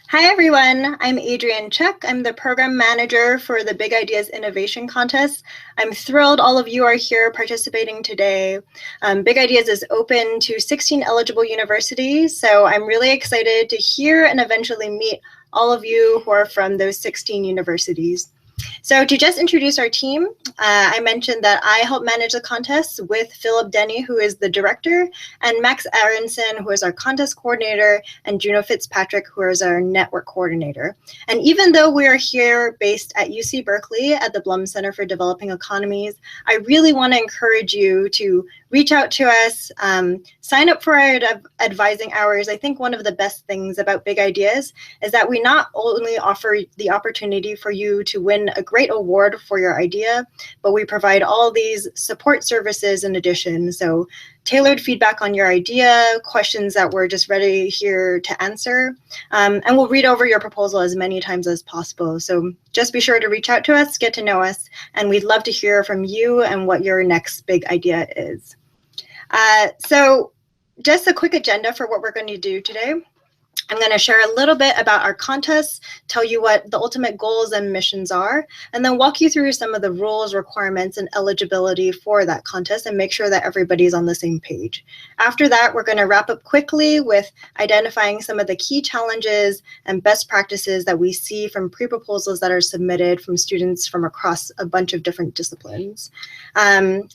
Hi everyone, I'm Adrienne Check. I'm the program manager for the Big Ideas Innovation Contest. I'm thrilled all of you are here participating today. Big Ideas is open to 16 eligible universities, so I'm really excited to hear and eventually meet all of you who are from those 16 universities. So to just introduce our team, I mentioned that I help manage the contest with Philip Denny, who is the director, and Max Aronson, who is our contest coordinator, and Juno Fitzpatrick, who is our network coordinator. And even though we are here based at UC Berkeley at the Blum Center for Developing Economies, I really want to encourage you to reach out to us, sign up for our advising hours. I think one of the best things about Big Ideas is that we not only offer the opportunity for you to win a great award for your idea, but we provide all these support services in addition. So tailored feedback on your idea, questions that we're just ready here to answer, and we'll read over your proposal as many times as possible. So just be sure to reach out to us, get to know us, and we'd love to hear from you and what your next big idea is. So just a quick agenda for what we're going to do today. I'm going to share a little bit about our contest, tell you what the ultimate goals and missions are, and then walk you through some of the rules, requirements, and eligibility for that contest and make sure that everybody's on the same page. After that, we're going to wrap up quickly with identifying some of the key challenges and best practices that we see from pre-proposals that are submitted from students from across a bunch of different disciplines.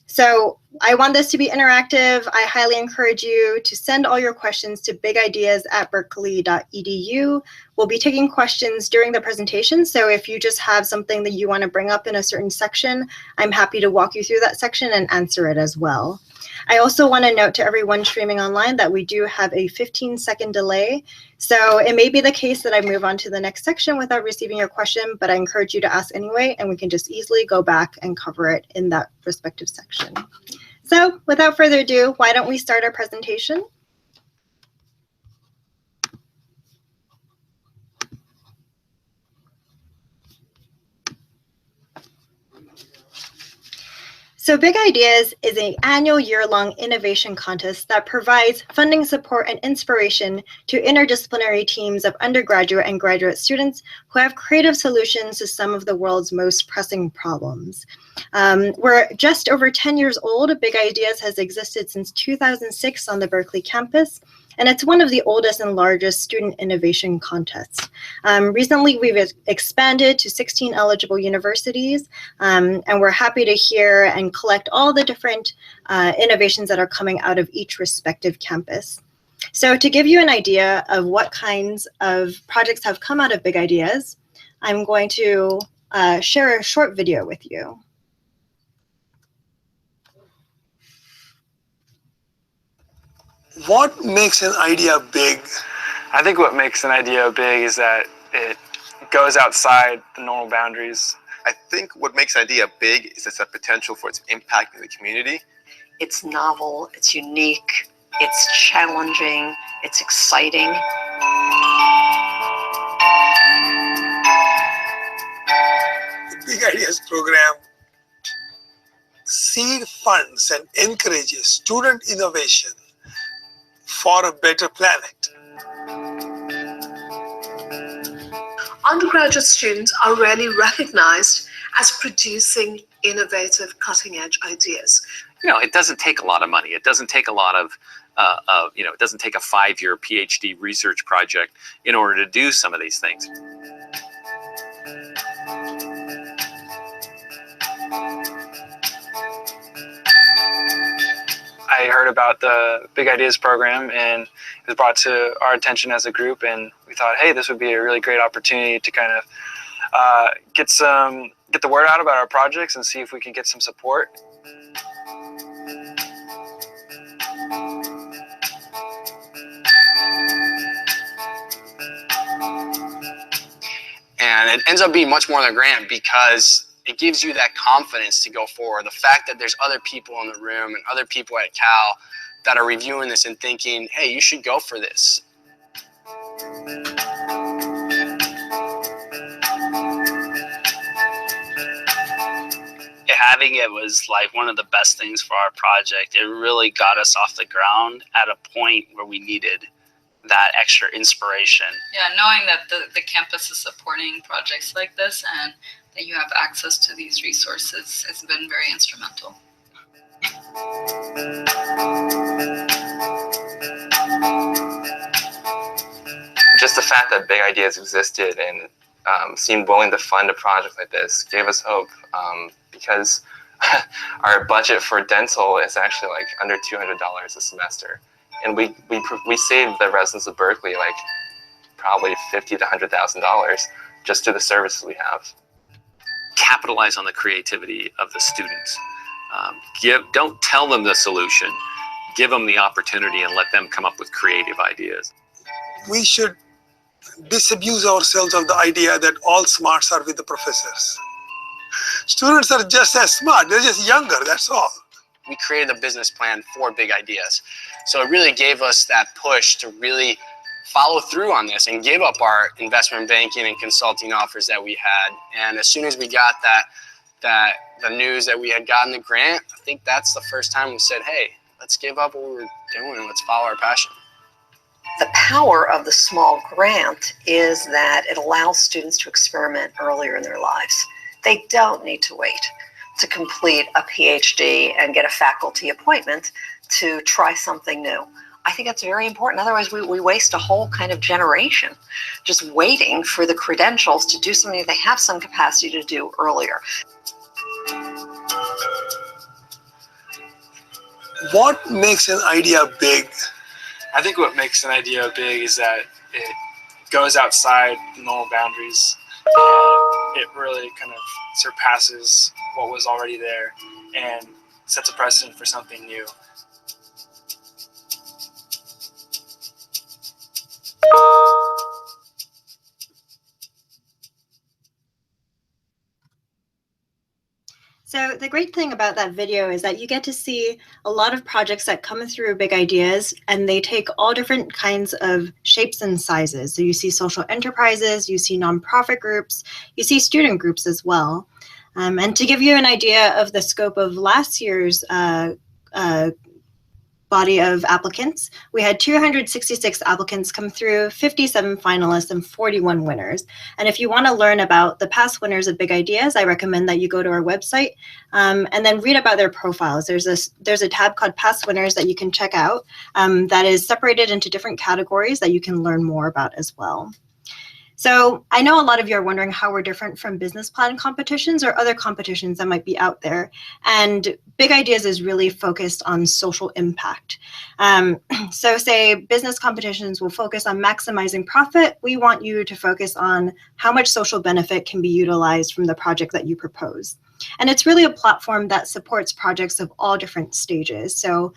So I want this to be interactive. I highly encourage you to send all your questions to bigideas@berkeley.edu. We'll be taking questions during the presentation, so if you just have something that you want to bring up in a certain section, I'm happy to walk you through that section and answer it as well. I also want to note to everyone streaming online that we do have a 15-second delay. So it may be the case that I move on to the next section without receiving your question, but I encourage you to ask anyway, and we can just easily go back and cover it in that respective section. So without further ado, why don't we start our presentation? So Big Ideas is an annual year-long innovation contest that provides funding support and inspiration to interdisciplinary teams of undergraduate and graduate students who have creative solutions to some of the world's most pressing problems. We're just over 10 years old. Big Ideas has existed since 2006 on the Berkeley campus, and it's one of the oldest and largest student innovation contests. Recently, we've expanded to 16 eligible universities, and we're happy to hear and collect all the different innovations that are coming out of each respective campus. So to give you an idea of what kinds of projects have come out of Big Ideas, I'm going to share a short video with you. What makes an idea big? I think what makes an idea big is that it goes outside the normal boundaries. I think what makes an idea big is its potential for its impact in the community. It's novel, it's unique, it's challenging, it's exciting. The Big Ideas program seed funds and encourages student innovation for a better planet. Undergraduate students are rarely recognized as producing innovative, cutting-edge ideas. It doesn't take a lot of money. It doesn't take a lot of, it doesn't take a 5-year PhD research project in order to do some of these things. I heard about the Big Ideas program and it was brought to our attention as a group, and we thought, hey, this would be a really great opportunity to kind of get the word out about our projects and see if we could get some support. And it ends up being much more than a grant because it gives you that confidence to go forward. The fact that there's other people in the room and other people at Cal that are reviewing this and thinking, hey, you should go for this. Having it was like one of the best things for our project. It really got us off the ground at a point where we needed that extra inspiration. Yeah, knowing that the campus is supporting projects like this and that you have access to these resources has been very instrumental. Just the fact that big ideas existed and seemed willing to fund a project like this gave us hope, because our budget for dental is actually like under $200 a semester, and we saved the residents of Berkeley like probably $50,000 to $100,000 just through the services we have. Capitalize on the creativity of the students. Don't tell them the solution. Give them the opportunity and let them come up with creative ideas. We should disabuse ourselves of the idea that all smarts are with the professors. Students are just as smart, they're just younger, that's all. We created a business plan for big ideas. So it really gave us that push to really follow through on this and give up our investment banking and consulting offers that we had. And as soon as we got the news that we had gotten the grant, I think that's the first time we said, hey, let's give up what we were doing and let's follow our passion. The power of the small grant is that it allows students to experiment earlier in their lives. They don't need to wait to complete a PhD and get a faculty appointment to try something new. I think that's very important. Otherwise, we waste a whole kind of generation just waiting for the credentials to do something that they have some capacity to do earlier. What makes an idea big? I think what makes an idea big is that it goes outside the normal boundaries, and it really kind of surpasses what was already there and sets a precedent for something new. So the great thing about that video is that you get to see a lot of projects that come through Big Ideas, and they take all different kinds of shapes and sizes. So you see social enterprises, you see nonprofit groups, you see student groups as well. And to give you an idea of the scope of last year's body of applicants, we had 266 applicants come through, 57 finalists, and 41 winners. And if you want to learn about the past winners of Big Ideas, I recommend that you go to our website and then read about their profiles. There's a tab called Past Winners that you can check out that is separated into different categories that you can learn more about as well. So I know a lot of you are wondering how we're different from business plan competitions or other competitions that might be out there. And Big Ideas is really focused on social impact. So say business competitions will focus on maximizing profit. We want you to focus on how much social benefit can be utilized from the project that you propose. And it's really a platform that supports projects of all different stages. So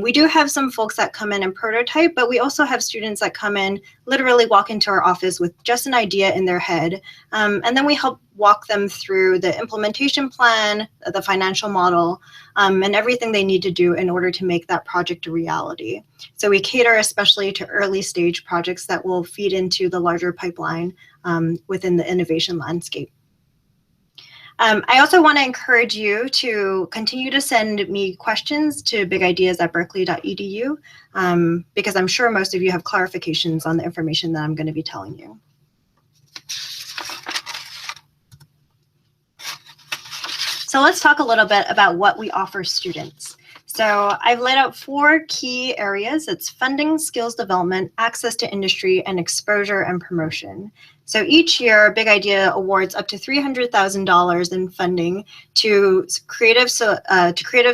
we do have some folks that come in and prototype, but we also have students that come in, literally walk into our office with just an idea in their head. And then we help walk them through the implementation plan, the financial model, and everything they need to do in order to make that project a reality. So we cater especially to early stage projects that will feed into the larger pipeline within the innovation landscape. I also want to encourage you to continue to send me questions to bigideas@berkeley.edu because I'm sure most of you have clarifications on the information that I'm going to be telling you. So let's talk a little bit about what we offer students. So I've laid out 4 key areas. It's funding, skills development, access to industry, and exposure and promotion. So each year, Big Idea awards up to $300,000 in funding to creative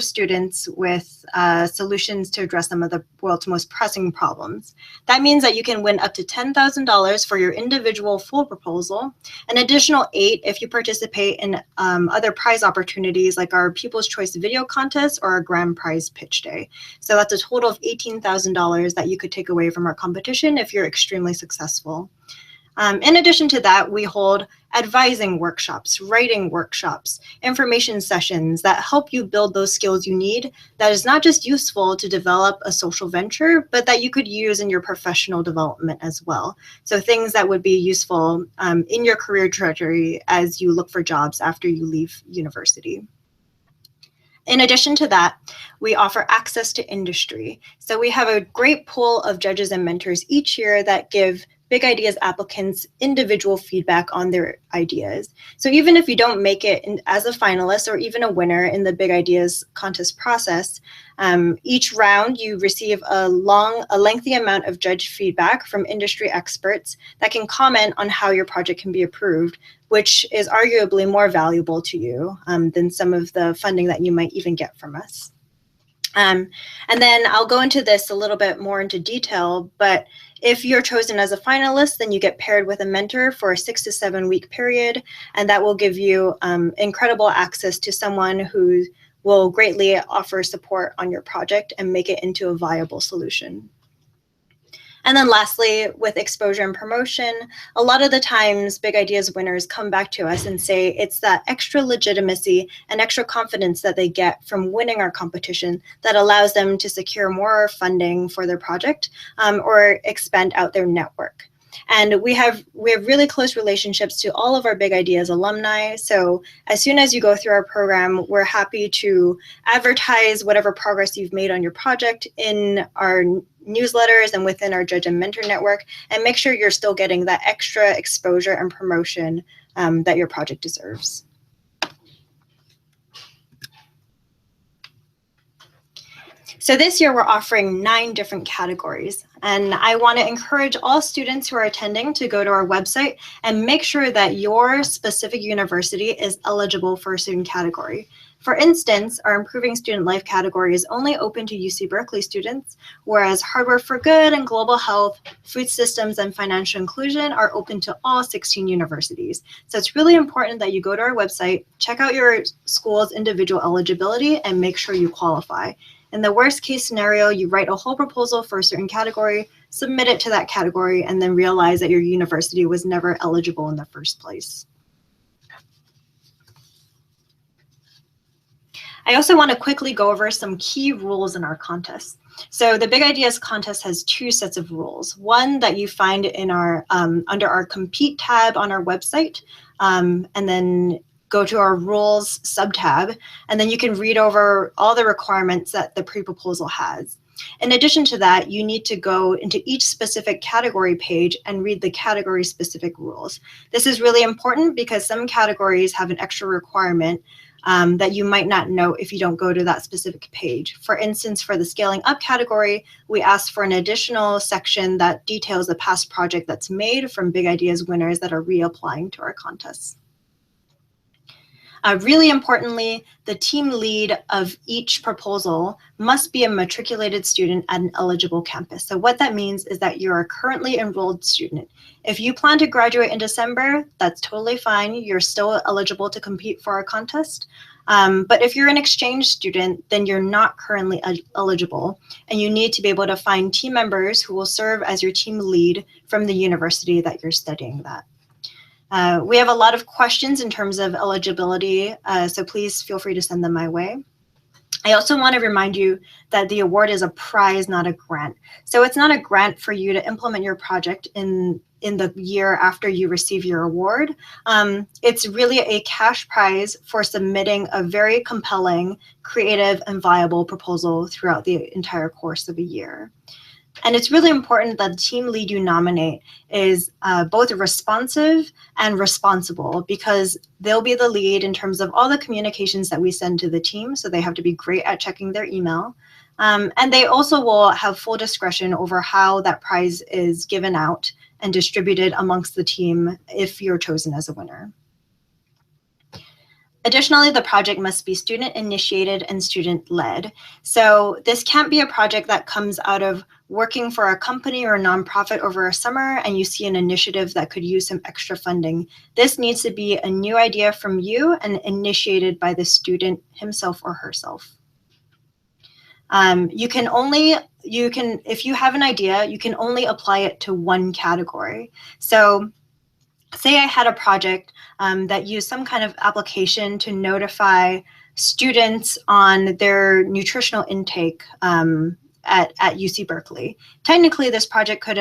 students with solutions to address some of the world's most pressing problems. That means that you can win up to $10,000 for your individual full proposal, an additional $8,000 if you participate in other prize opportunities like our Pupils' Choice Video Contest or our Grand Prize Pitch Day. So that's a total of $18,000 that you could take away from our competition if you're extremely successful. In addition to that, we hold advising workshops, writing workshops, information sessions that help you build those skills you need that is not just useful to develop a social venture, but that you could use in your professional development as well. So things that would be useful in your career trajectory as you look for jobs after you leave university. In addition to that, we offer access to industry. So we have a great pool of judges and mentors each year that give Big Ideas applicants individual feedback on their ideas. So even if you don't make it as a finalist or even a winner in the Big Ideas contest process, each round you receive a lengthy amount of judge feedback from industry experts that can comment on how your project can be improved, which is arguably more valuable to you than some of the funding that you might even get from us. And then I'll go into this a little bit more into detail, but if you're chosen as a finalist, then you get paired with a mentor for a 6 to 7 week period, and that will give you incredible access to someone who will greatly offer support on your project and make it into a viable solution. And then lastly, with exposure and promotion, a lot of the times Big Ideas winners come back to us and say it's that extra legitimacy and extra confidence that they get from winning our competition that allows them to secure more funding for their project or expand out their network. And we have really close relationships to all of our Big Ideas alumni. So as soon as you go through our program, we're happy to advertise whatever progress you've made on your project in our newsletters and within our judge and mentor network, and make sure you're still getting that extra exposure and promotion that your project deserves. So this year we're offering 9 different categories, and I want to encourage all students who are attending to go to our website and make sure that your specific university is eligible for a certain category. For instance, our Improving Student Life category is only open to UC Berkeley students, whereas Hardware for Good and Global Health, Food Systems, and Financial Inclusion are open to all 16 universities. So it's really important that you go to our website, check out your school's individual eligibility, and make sure you qualify. In the worst case scenario, you write a whole proposal for a certain category, submit it to that category, and then realize that your university was never eligible in the first place. I also want to quickly go over some key rules in our contest. So the Big Ideas contest has 2 sets of rules. One that you find in our under our Compete tab on our website, and then go to our rules sub-tab, and then you can read over all the requirements that the pre-proposal has. In addition to that, you need to go into each specific category page and read the category-specific rules. This is really important because some categories have an extra requirement that you might not know if you don't go to that specific page. For instance, for the Scaling Up category, we asked for an additional section that details the past project that's made from Big Ideas winners that are reapplying to our contests. Really importantly, the team lead of each proposal must be a matriculated student at an eligible campus. So what that means is that you're a currently enrolled student. If you plan to graduate in December, that's totally fine. You're still eligible to compete for our contest. But if you're an exchange student, then you're not currently eligible, and you need to be able to find team members who will serve as your team lead from the university that you're studying that. We have a lot of questions in terms of eligibility, so please feel free to send them my way. I also want to remind you that the award is a prize, not a grant. So it's not a grant for you to implement your project in the year after you receive your award. It's really a cash prize for submitting a very compelling, creative, and viable proposal throughout the entire course of a year. And it's really important that the team lead you nominate is both responsive and responsible, because they'll be the lead in terms of all the communications that we send to the team. So they have to be great at checking their email. And they also will have full discretion over how that prize is given out and distributed amongst the team if you're chosen as a winner. Additionally, the project must be student-initiated and student-led. So this can't be a project that comes out of working for a company or a nonprofit over a summer and you see an initiative that could use some extra funding. This needs to be a new idea from you and initiated by the student himself or herself. If you have an idea, you can only apply it to one category. So say I had a project that used some kind of application to notify students on their nutritional intake at UC Berkeley. Technically, this project could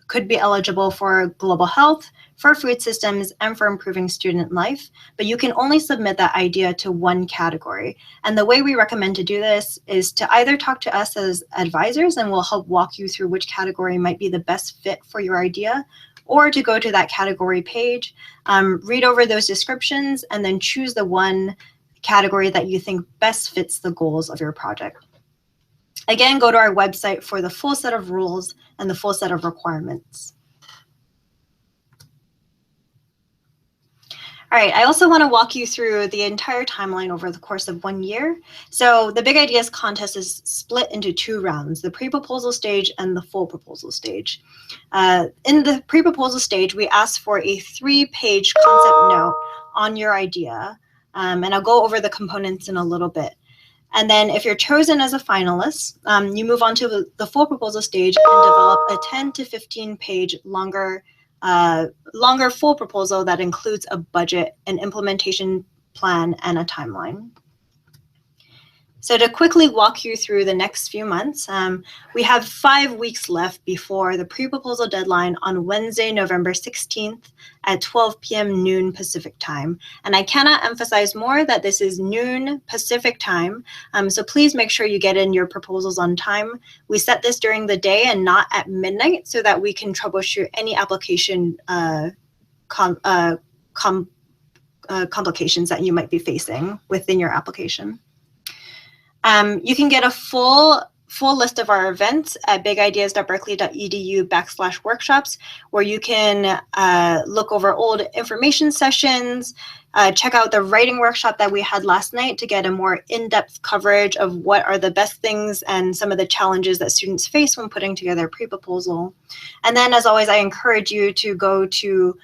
could be eligible for global health, for food systems, and for improving student life, but you can only submit that idea to one category. And the way we recommend to do this is to either talk to us as advisors and we'll help walk you through which category might be the best fit for your idea, or to go to that category page, read over those descriptions, and then choose the one category that you think best fits the goals of your project. Again, go to our website for the full set of rules and the full set of requirements. All right, I also want to walk you through the entire timeline over the course of 1 year. So the Big Ideas contest is split into 2 rounds, the pre-proposal stage and the full proposal stage. In the pre-proposal stage, we ask for a 3-page concept note on your idea, and I'll go over the components in a little bit. And then if you're chosen as a finalist, you move on to the full proposal stage and develop a 10 to 15 page longer full proposal that includes a budget, an implementation plan, and a timeline. So to quickly walk you through the next few months, we have 5 weeks left before the pre-proposal deadline on Wednesday, November 16th at 12 p.m. noon Pacific time. And I cannot emphasize more that this is noon Pacific time, so please make sure you get in your proposals on time. We set this during the day and not at midnight so that we can troubleshoot any application complications that you might be facing within your application. You can get a full list of our events at bigideas.berkeley.edu/workshops, where you can look over old information sessions, check out the writing workshop that we had last night to get a more in-depth coverage of what are the best things and some of the challenges that students face when putting together a pre-proposal. And then, as always, I encourage you to go to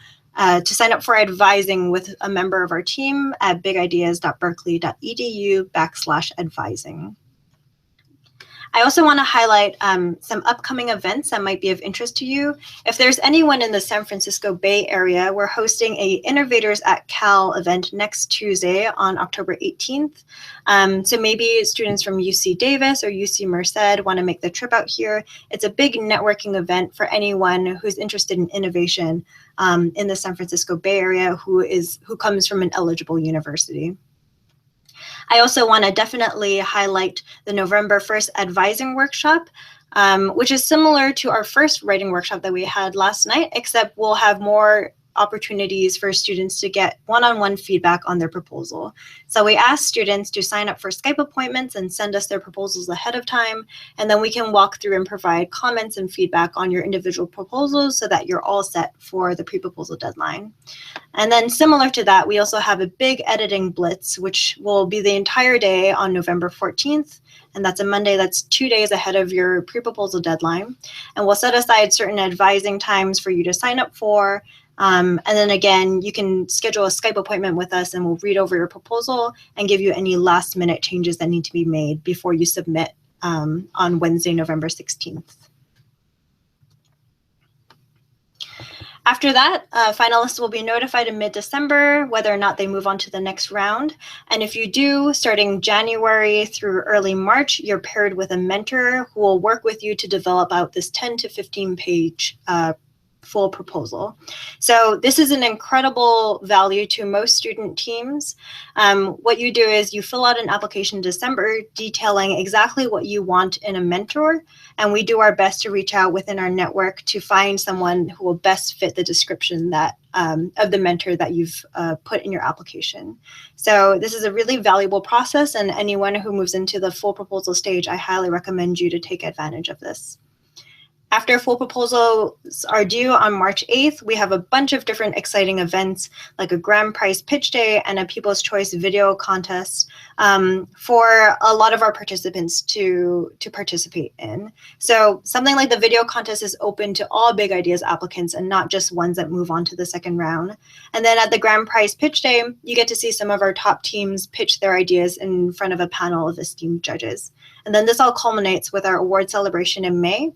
sign up for advising with a member of our team at bigideas.berkeley.edu/advising. I also want to highlight some upcoming events that might be of interest to you. If there's anyone in the San Francisco Bay Area, we're hosting a Innovators at Cal event next Tuesday on October 18th. So maybe students from UC Davis or UC Merced want to make the trip out here. It's a big networking event for anyone who's interested in innovation in the San Francisco Bay Area who comes from an eligible university. I also want to definitely highlight the November 1st advising workshop, which is similar to our first writing workshop that we had last night, except we'll have more opportunities for students to get one-on-one feedback on their proposal. So we ask students to sign up for Skype appointments and send us their proposals ahead of time, and then we can walk through and provide comments and feedback on your individual proposals so that you're all set for the pre-proposal deadline. And then similar to that, we also have a big editing blitz, which will be the entire day on November 14th. And that's a Monday. That's 2 days ahead of your pre-proposal deadline. And we'll set aside certain advising times for you to sign up for. And then again, you can schedule a Skype appointment with us and we'll read over your proposal and give you any last minute changes that need to be made before you submit on Wednesday, November 16th. After that, finalists will be notified in mid-December whether or not they move on to the next round. And if you do, starting January through early March, you're paired with a mentor who will work with you to develop out this 10 to 15 page full proposal. So this is an incredible value to most student teams. What you do is you fill out an application in December detailing exactly what you want in a mentor, and we do our best to reach out within our network to find someone who will best fit the description that of the mentor that you've put in your application. So this is a really valuable process, and anyone who moves into the full proposal stage, I highly recommend you to take advantage of this. After full proposals are due on March 8th, we have a bunch of different exciting events like a grand prize pitch day and a People's Choice video contest for a lot of our participants to participate in. So something like the video contest is open to all Big Ideas applicants and not just ones that move on to the second round. And then at the grand prize pitch day, you get to see some of our top teams pitch their ideas in front of a panel of esteemed judges. And then this all culminates with our award celebration in May,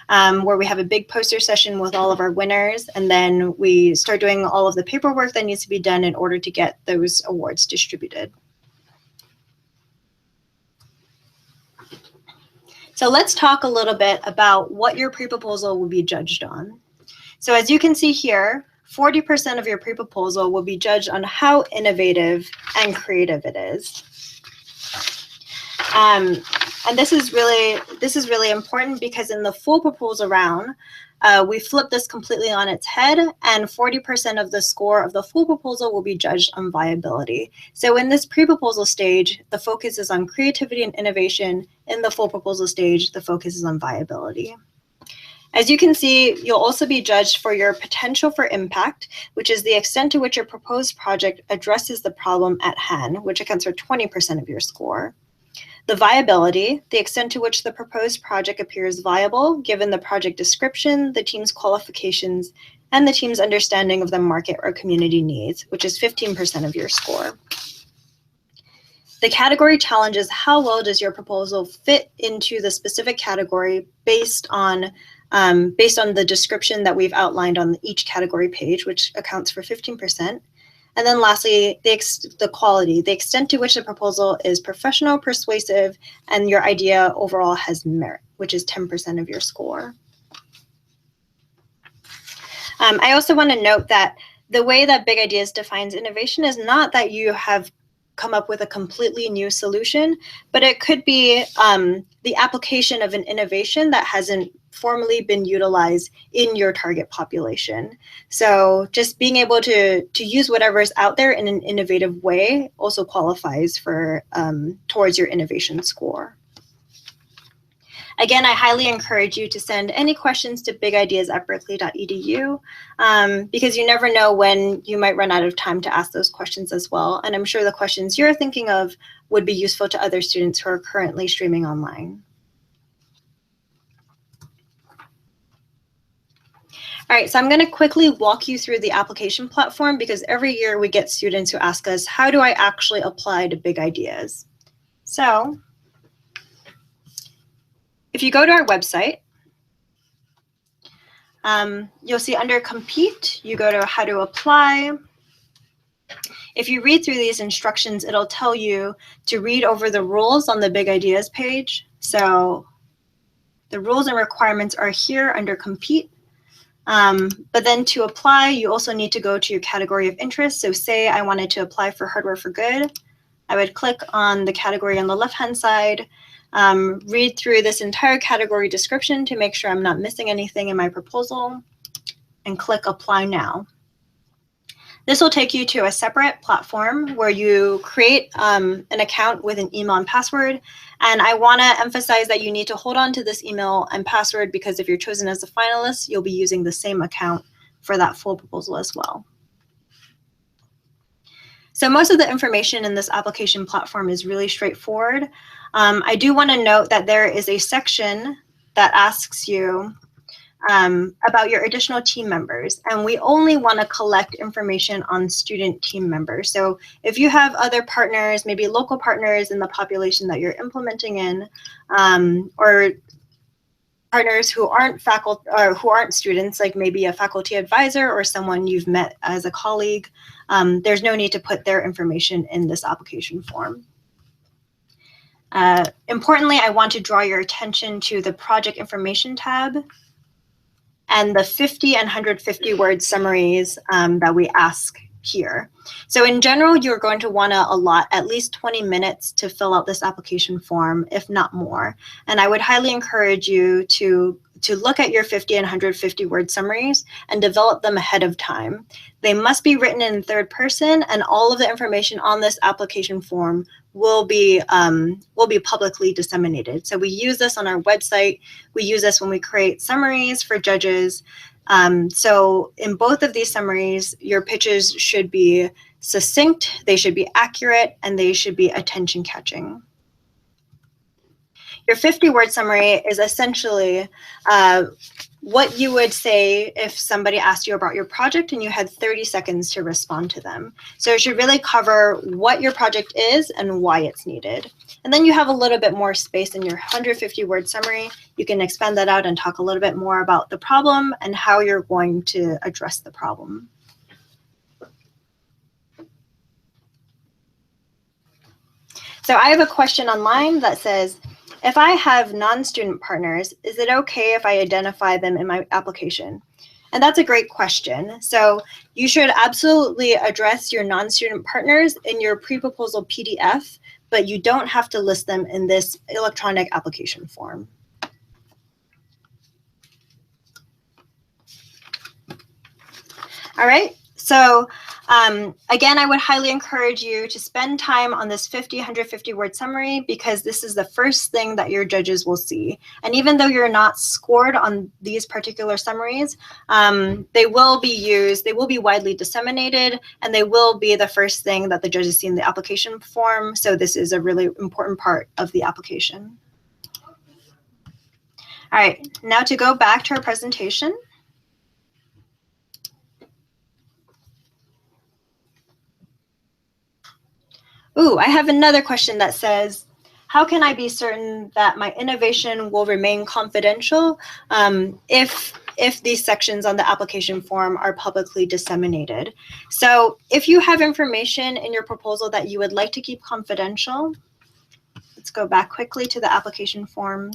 where we have a big poster session with all of our winners, and then we start doing all of the paperwork that needs to be done in order to get those awards distributed. So let's talk a little bit about what your pre-proposal will be judged on. So as you can see here, 40% of your pre-proposal will be judged on how innovative and creative it is. And this is really important because in the full proposal round, we flip this completely on its head, and 40% of the score of the full proposal will be judged on viability. So in this pre-proposal stage, the focus is on creativity and innovation. In the full proposal stage, the focus is on viability. As you can see, you'll also be judged for your potential for impact, which is the extent to which your proposed project addresses the problem at hand, which accounts for 20% of your score. The viability, the extent to which the proposed project appears viable, given the project description, the team's qualifications, and the team's understanding of the market or community needs, which is 15% of your score. The category challenge is how well does your proposal fit into the specific category based on the description that we've outlined on each category page, which accounts for 15%. And then lastly, the quality, the extent to which the proposal is professional, persuasive, and your idea overall has merit, which is 10% of your score. I also want to note that the way that Big Ideas defines innovation is not that you have come up with a completely new solution, but it could be the application of an innovation that hasn't formally been utilized in your target population. So just being able to use whatever is out there in an innovative way also qualifies for towards your innovation score. Again, I highly encourage you to send any questions to bigideas@berkeley.edu because you never know when you might run out of time to ask those questions as well. And I'm sure the questions you're thinking of would be useful to other students who are currently streaming online. All right, so I'm going to quickly walk you through the application platform because every year we get students who ask us, how do I actually apply to Big Ideas? So if you go to our website, you'll see under Compete, you go to how to apply. If you read through these instructions, it'll tell you to read over the rules on the Big Ideas page. So the rules and requirements are here under Compete. But then to apply, you also need to go to your category of interest. So say I wanted to apply for Hardware for Good. I would click on the category on the left-hand side, read through this entire category description to make sure I'm not missing anything in my proposal, and click Apply Now. This will take you to a separate platform where you create an account with an email and password. And I want to emphasize that you need to hold on to this email and password because if you're chosen as a finalist, you'll be using the same account for that full proposal as well. So most of the information in this application platform is really straightforward. I do want to note that there is a section that asks you about your additional team members, and we only want to collect information on student team members. So if you have other partners, maybe local partners in the population that you're implementing in, or partners who aren't faculty or who aren't students, like maybe a faculty advisor or someone you've met as a colleague, there's no need to put their information in this application form. Importantly, I want to draw your attention to the project information tab and the 50 and 150 word summaries that we ask here. So in general, you're going to want to allot at least 20 minutes to fill out this application form, if not more. And I would highly encourage you to look at your 50 and 150 word summaries and develop them ahead of time. They must be written in third person, and all of the information on this application form will be publicly disseminated. So we use this on our website. We use this when we create summaries for judges. So in both of these summaries, your pitches should be succinct, they should be accurate, and they should be attention catching. Your 50-word summary is essentially what you would say if somebody asked you about your project and you had 30 seconds to respond to them. So it should really cover what your project is and why it's needed. And then you have a little bit more space in your 150-word summary. You can expand that out and talk a little bit more about the problem and how you're going to address the problem. So I have a question online that says, if I have non-student partners, is it okay if I identify them in my application? And that's a great question. So you should absolutely address your non-student partners in your pre-proposal PDF, but you don't have to list them in this electronic application form. All right, so again, I would highly encourage you to spend time on this 150 word summary, because this is the first thing that your judges will see. And even though you're not scored on these particular summaries, they will be used, they will be widely disseminated, and they will be the first thing that the judges see in the application form. So this is a really important part of the application. All right, now to go back to our presentation. Ooh, I have another question that says, how can I be certain that my innovation will remain confidential if these sections on the application form are publicly disseminated? So if you have information in your proposal that you would like to keep confidential, let's go back quickly to the application form.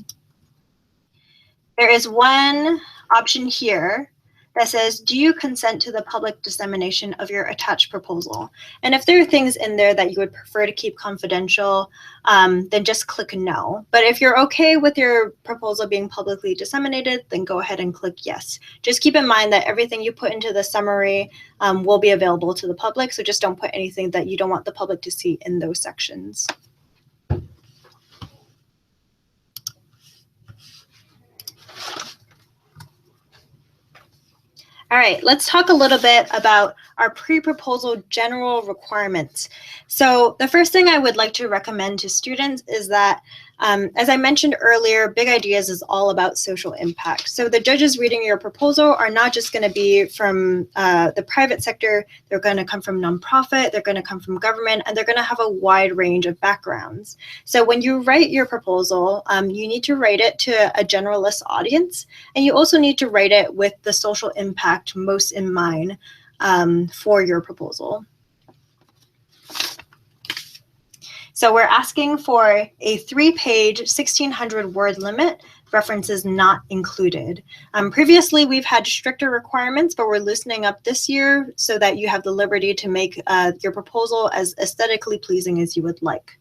There is one option here that says, do you consent to the public dissemination of your attached proposal? And if there are things in there that you would prefer to keep confidential, then just click no. But if you're okay with your proposal being publicly disseminated, then go ahead and click yes. Just keep in mind that everything you put into the summary will be available to the public, so just don't put anything that you don't want the public to see in those sections. All right, let's talk a little bit about our pre-proposal general requirements. So the first thing I would like to recommend to students is that, as I mentioned earlier, Big Ideas is all about social impact. So the judges reading your proposal are not just going to be from the private sector, they're going to come from nonprofit, they're going to come from government, and they're going to have a wide range of backgrounds. So when you write your proposal, you need to write it to a generalist audience, and you also need to write it with the social impact most in mind for your proposal. So we're asking for a 3-page, 1,600 word limit, references not included. Previously, we've had stricter requirements, but we're loosening up this year so that you have the liberty to make your proposal as aesthetically pleasing as you would like.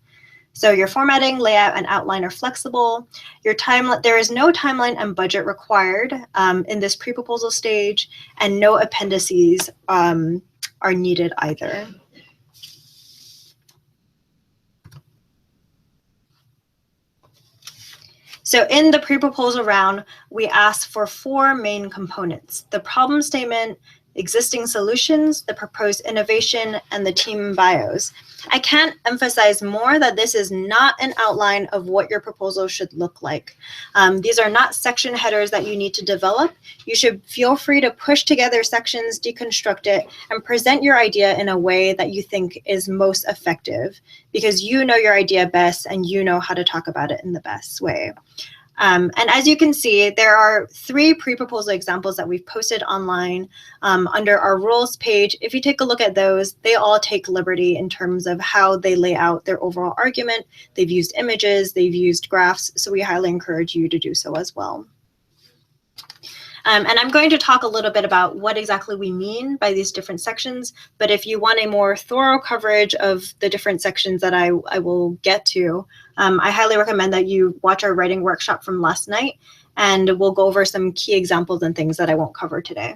So your formatting, layout, and outline are flexible. There is no timeline and budget required in this pre-proposal stage, and no appendices are needed either. So in the pre-proposal round, we asked for 4 main components: the problem statement, existing solutions, the proposed innovation, and the team bios. I can't emphasize more that this is not an outline of what your proposal should look like. These are not section headers that you need to develop. You should feel free to push together sections, deconstruct it, and present your idea in a way that you think is most effective, because you know your idea best and you know how to talk about it in the best way. And as you can see, there are 3 pre-proposal examples that we've posted online under our rules page. If you take a look at those, they all take liberty in terms of how they lay out their overall argument. They've used images, they've used graphs, so we highly encourage you to do so as well. And I'm going to talk a little bit about what exactly we mean by these different sections, but if you want a more thorough coverage of the different sections that I will get to, I highly recommend that you watch our writing workshop from last night, and we'll go over some key examples and things that I won't cover today.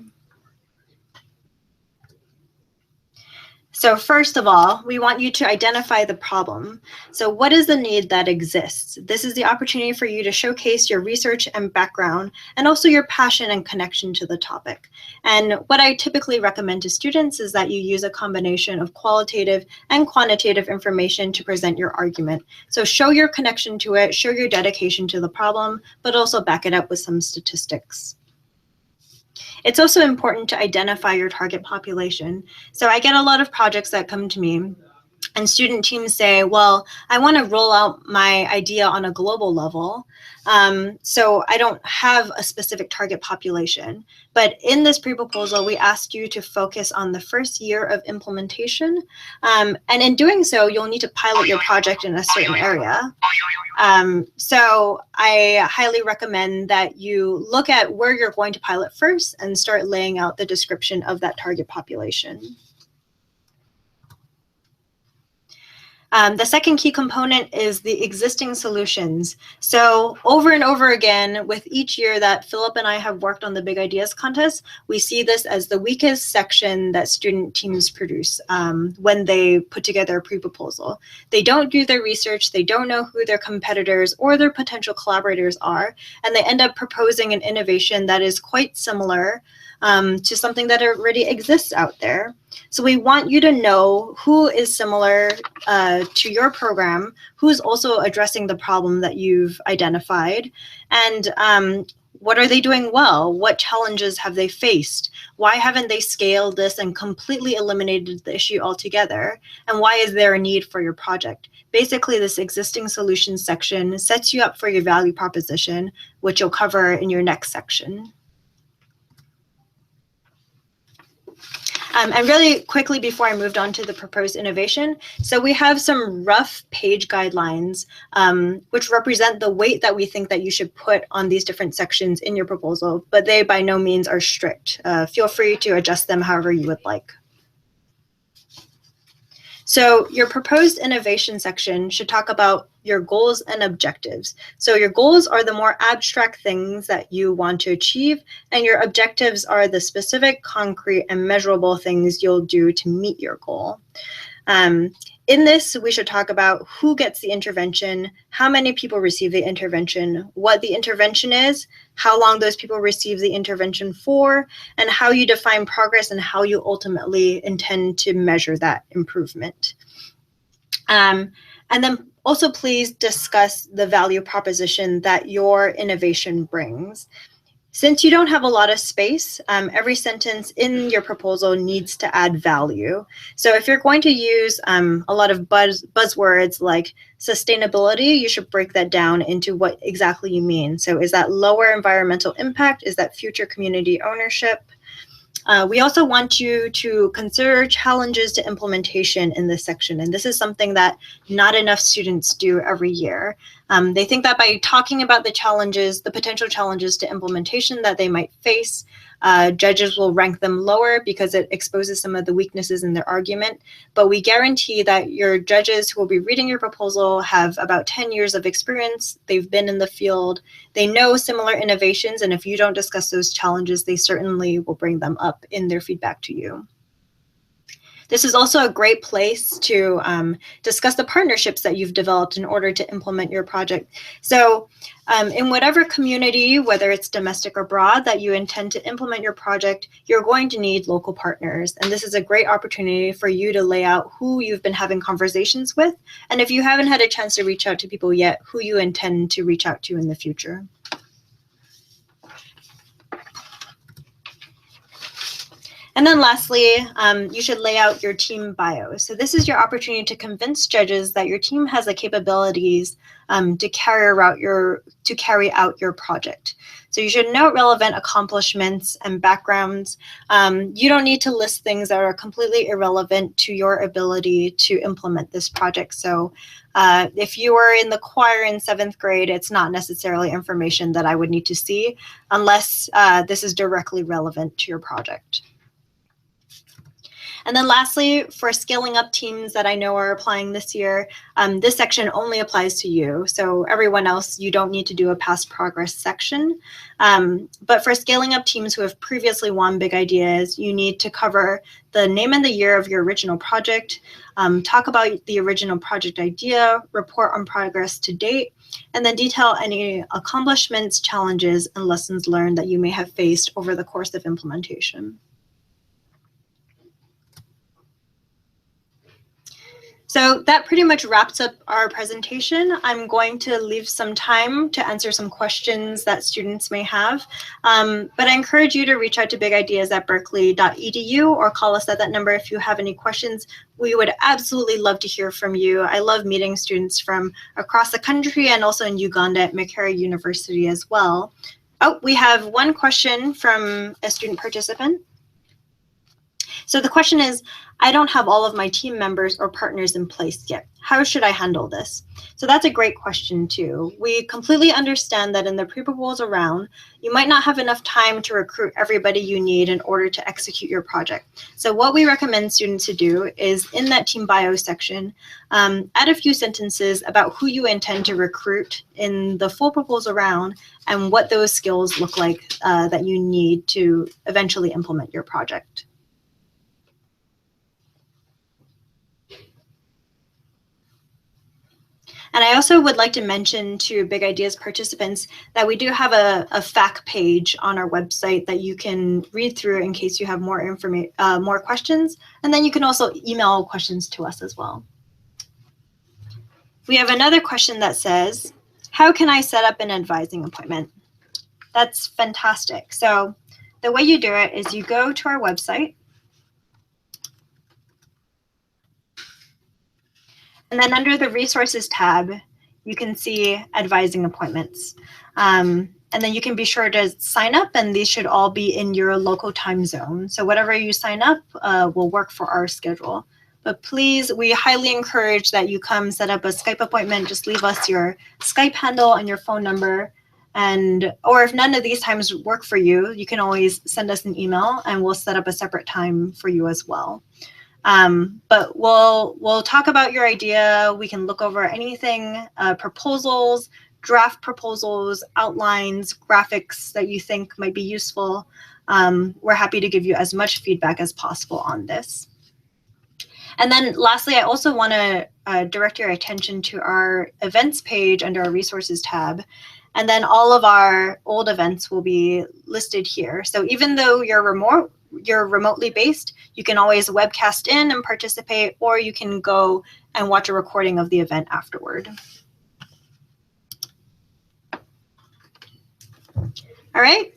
So first of all, we want you to identify the problem. So what is the need that exists? This is the opportunity for you to showcase your research and background, and also your passion and connection to the topic. And what I typically recommend to students is that you use a combination of qualitative and quantitative information to present your argument. So show your connection to it, show your dedication to the problem, but also back it up with some statistics. It's also important to identify your target population. So I get a lot of projects that come to me and student teams say, well, I want to roll out my idea on a global level, so I don't have a specific target population. But in this pre-proposal, we ask you to focus on the first year of implementation. And in doing so, you'll need to pilot your project in a certain area. So I highly recommend that you look at where you're going to pilot first and start laying out the description of that target population. The second key component is the existing solutions. So over and over again, with each year that Philip and I have worked on the Big Ideas contest, we see this as the weakest section that student teams produce when they put together a pre-proposal. They don't do their research, they don't know who their competitors or their potential collaborators are, and they end up proposing an innovation that is quite similar to something that already exists out there. So we want you to know who is similar to your program, who is also addressing the problem that you've identified, and what are they doing well? What challenges have they faced? Why haven't they scaled this and completely eliminated the issue altogether? And why is there a need for your project? Basically, this existing solutions section sets you up for your value proposition, which you'll cover in your next section. And really quickly before I moved on to the proposed innovation, so we have some rough page guidelines which represent the weight that we think that you should put on these different sections in your proposal, but they by no means are strict. Feel free to adjust them however you would like. So your proposed innovation section should talk about your goals and objectives. So your goals are the more abstract things that you want to achieve, and your objectives are the specific, concrete, and measurable things you'll do to meet your goal. In this, we should talk about who gets the intervention, how many people receive the intervention, what the intervention is, how long those people receive the intervention for, and how you define progress and how you ultimately intend to measure that improvement. And then also please discuss the value proposition that your innovation brings. Since you don't have a lot of space, every sentence in your proposal needs to add value. So if you're going to use a lot of buzzwords like sustainability, you should break that down into what exactly you mean. So is that lower environmental impact? Is that future community ownership? We also want you to consider challenges to implementation in this section, and this is something that not enough students do every year. They think that by talking about the challenges, the potential challenges to implementation that they might face, judges will rank them lower because it exposes some of the weaknesses in their argument. But we guarantee that your judges who will be reading your proposal have about 10 years of experience. They've been in the field. They know similar innovations. And if you don't discuss those challenges, they certainly will bring them up in their feedback to you. This is also a great place to discuss the partnerships that you've developed in order to implement your project. So in whatever community, whether it's domestic or broad, that you intend to implement your project, you're going to need local partners. And this is a great opportunity for you to lay out who you've been having conversations with. And if you haven't had a chance to reach out to people yet, who you intend to reach out to in the future. And then lastly, you should lay out your team bio. So this is your opportunity to convince judges that your team has the capabilities to carry out your project. So you should note relevant accomplishments and backgrounds. You don't need to list things that are completely irrelevant to your ability to implement this project. So if you were in the choir in 7th grade, it's not necessarily information that I would need to see unless this is directly relevant to your project. And then lastly, for scaling up teams that I know are applying this year, this section only applies to you. So everyone else, you don't need to do a past progress section. But for scaling up teams who have previously won Big Ideas, you need to cover the name and the year of your original project, talk about the original project idea, report on progress to date, and then detail any accomplishments, challenges, and lessons learned that you may have faced over the course of implementation. So that pretty much wraps up our presentation. I'm going to leave some time to answer some questions that students may have. But I encourage you to reach out to bigideas@berkeley.edu or call us at that number if you have any questions. We would absolutely love to hear from you. I love meeting students from across the country and also in Uganda at Makerere University as well. Oh, we have one question from a student participant. So the question is, I don't have all of my team members or partners in place yet. How should I handle this? So that's a great question too. We completely understand that in the pre-proposal round, you might not have enough time to recruit everybody you need in order to execute your project. So what we recommend students to do is in that team bio section, add a few sentences about who you intend to recruit in the full proposal round and what those skills look like that you need to eventually implement your project. And I also would like to mention to Big Ideas participants that we do have a FAQ page on our website that you can read through in case you have more questions. And then you can also email questions to us as well. We have another question that says, how can I set up an advising appointment? That's fantastic. So the way you do it is you go to our website. And then under the resources tab, you can see advising appointments. And then you can be sure to sign up, and these should all be in your local time zone. So whatever you sign up will work for our schedule. But please, we highly encourage that you come set up a Skype appointment. Just leave us your Skype handle and your phone number. Or if none of these times work for you, you can always send us an email and we'll set up a separate time for you as well. But we'll talk about your idea. We can look over anything, proposals, draft proposals, outlines, graphics that you think might be useful. We're happy to give you as much feedback as possible on this. And then lastly, I also want to direct your attention to our events page under our resources tab. And then all of our old events will be listed here. So even though you're remotely based, you can always webcast in and participate, or you can go and watch a recording of the event afterward. All right,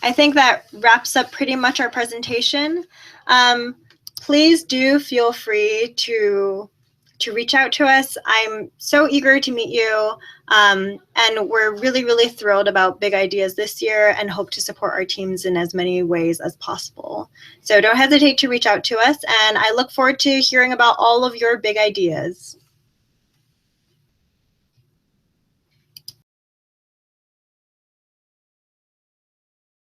I think that wraps up pretty much our presentation. Please do feel free to reach out to us. I'm so eager to meet you, and we're really thrilled about Big Ideas this year and hope to support our teams in as many ways as possible. So don't hesitate to reach out to us, and I look forward to hearing about all of your big ideas.